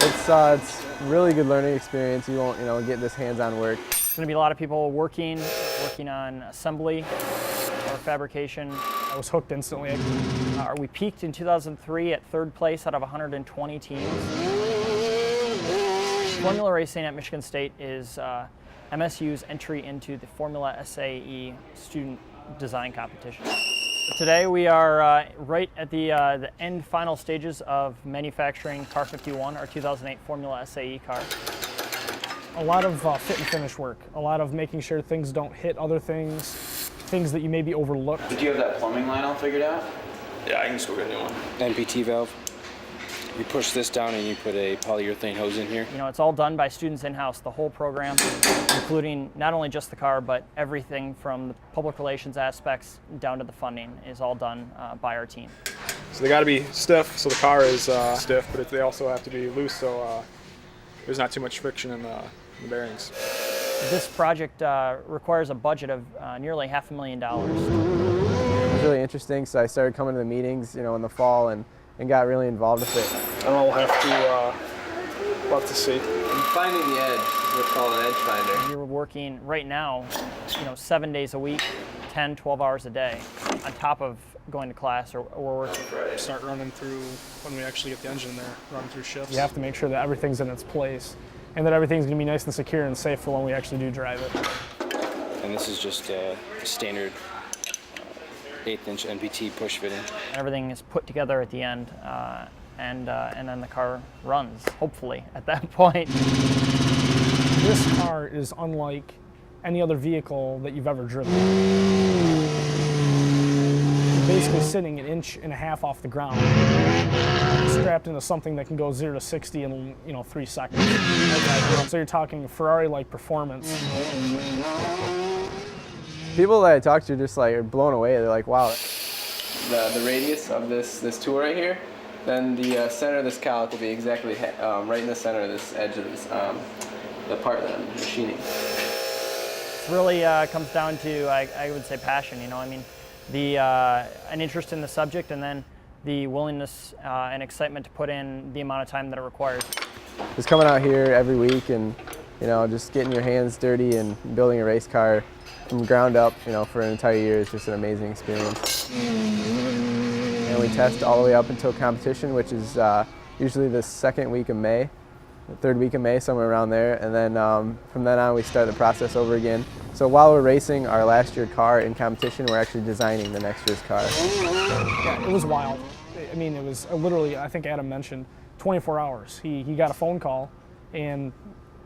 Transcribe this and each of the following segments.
It's a really good learning experience. You won't, get this hands-on work. There's going to be a lot of people working on assembly or fabrication. I was hooked instantly. We peaked in 2003 at third place out of 120 teams. Formula racing at Michigan State is MSU's entry into the Formula SAE student design competition. Today we are right at the end final stages of manufacturing Car 51, our 2008 Formula SAE car. A lot of fit and finish work, a lot of making sure things don't hit other things that you maybe overlooked. Did you have that plumbing line all figured out? Yeah, I can still get a new one. NPT valve. You push this down and you put a polyurethane hose in here. It's all done by students in-house, the whole program, including not only just the car, but everything from the public relations aspects down to the funding is all done by our team. So they got to be stiff, so the car is stiff, but they also have to be loose, so there's not too much friction in the bearings. This project requires a budget of nearly $500,000. It was really interesting, so I started coming to the meetings, in the fall and got really involved with it. And we'll have to see. And finding the edge is what's called an edge finder. You're working right now, 7 days a week, 10, 12 hours a day, on top of going to class or working. Start running through when we actually get the engine there, running through shifts. You have to make sure that everything's in its place and that everything's going to be nice and secure and safe for when we actually do drive it. And this is just a standard 1/8" NPT push fitting. Everything is put together at the end, and then the car runs, hopefully, at that point. This car is unlike any other vehicle that you've ever driven. You're basically sitting 1.5 inches off the ground, strapped into something that can go 0 to 60 in 3 seconds. So you're talking Ferrari-like performance. People that I talk to just are blown away. They're like, wow. The radius of this tool right here, then the center of this calic will be exactly right in the center of this edge of this, the part that I'm machining. It really comes down to, I would say, passion. An interest in the subject, and then the willingness and excitement to put in the amount of time that it requires. Just coming out here every week and just getting your hands dirty and building a race car from the ground up, for an entire year is just an amazing experience. And we test all the way up until competition, which is usually the second week of May, the third week of May, somewhere around there. And then from then on, we start the process over again. So while we're racing our last year car in competition, we're actually designing the next year's car. Yeah, it was wild. It was literally, I think Adam mentioned, 24 hours. He got a phone call, and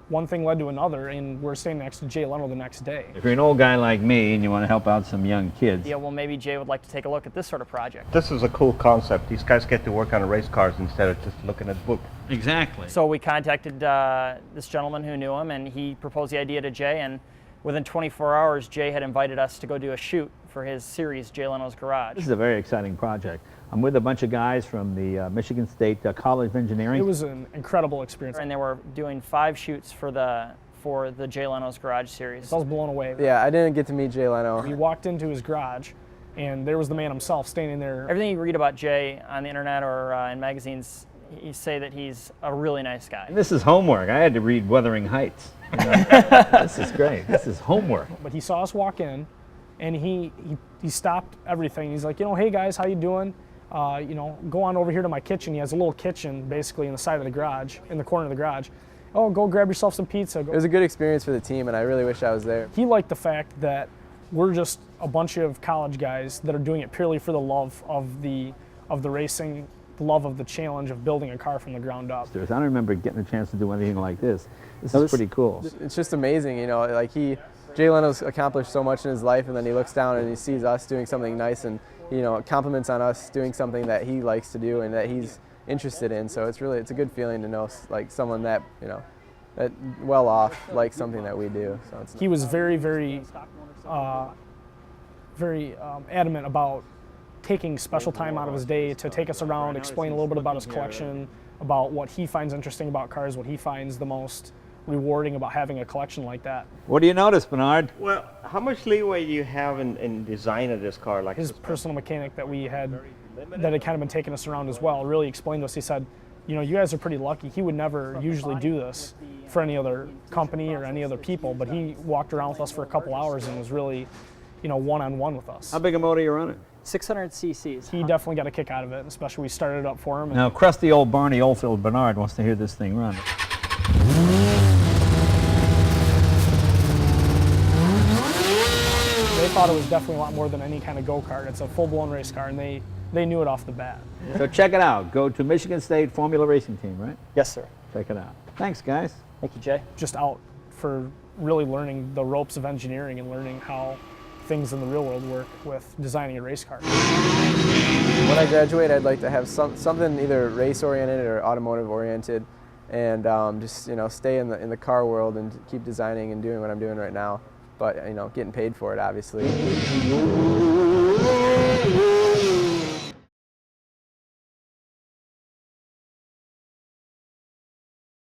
one thing led to another, and we're staying next to Jay Leno the next day. If you're an old guy like me and you want to help out some young kids. Yeah, well, maybe Jay would like to take a look at this sort of project. This is a cool concept. These guys get to work on race cars instead of just looking at books. Exactly. So we contacted this gentleman who knew him, and he proposed the idea to Jay, and within 24 hours, Jay had invited us to go do a shoot for his series, Jay Leno's Garage. This is a very exciting project. I'm with a bunch of guys from the Michigan State College of Engineering. It was an incredible experience. And they were doing 5 shoots for the Jay Leno's Garage series. I was blown away. Yeah, I didn't get to meet Jay Leno. We walked into his garage, and there was the man himself standing there. Everything you read about Jay on the internet or in magazines, you say that he's a really nice guy. And this is homework. I had to read Wuthering Heights. This is great. This is homework. But he saw us walk in, and he stopped everything. He's like, hey guys, how you doing? Go on over here to my kitchen. He has a little kitchen basically in the side of the garage, in the corner of the garage. Oh, go grab yourself some pizza. It was a good experience for the team, and I really wish I was there. He liked the fact that we're just a bunch of college guys that are doing it purely for the love of the racing, the love of the challenge of building a car from the ground up. I don't remember getting a chance to do anything like this. This is pretty cool. It's just amazing, Jay Leno's accomplished so much in his life, and then he looks down and he sees us doing something nice, and compliments on us doing something that he likes to do and that he's interested in. So it's a good feeling to know someone that that well off likes something that we do. So he was very, very, very adamant about taking special time out of his day to take us around, explain a little bit about his collection, about what he finds interesting about cars, what he finds the most rewarding about having a collection like that. What do you notice, Bernard? Well, how much leeway do you have in design of this car? Like his personal mechanic that we had, that had kind of been taking us around as well, really explained to us. He said, you know, you guys are pretty lucky. He would never usually do this for any other company or any other people, but he walked around with us for a couple hours and was really, you know, one-on-one with us. How big a motor are you running? 600 cc's. He definitely got a kick out of it, especially we started it up for him. Now, crusty old Barney Oldfield Bernard wants to hear this thing run. They thought it was definitely a lot more than any kind of go-kart. It's a full-blown race car, and they knew it off the bat. So check it out. Go to Michigan State Formula Racing Team, right? Yes, sir. Check it out. Thanks, guys. Thank you, Jay. Just out for really learning the ropes of engineering and learning how things in the real world work with designing a race car. When I graduate, I'd like to have something either race-oriented or automotive-oriented, and just, you know, stay in the car world and keep designing and doing what I'm doing right now. But, you know, getting paid for it, obviously.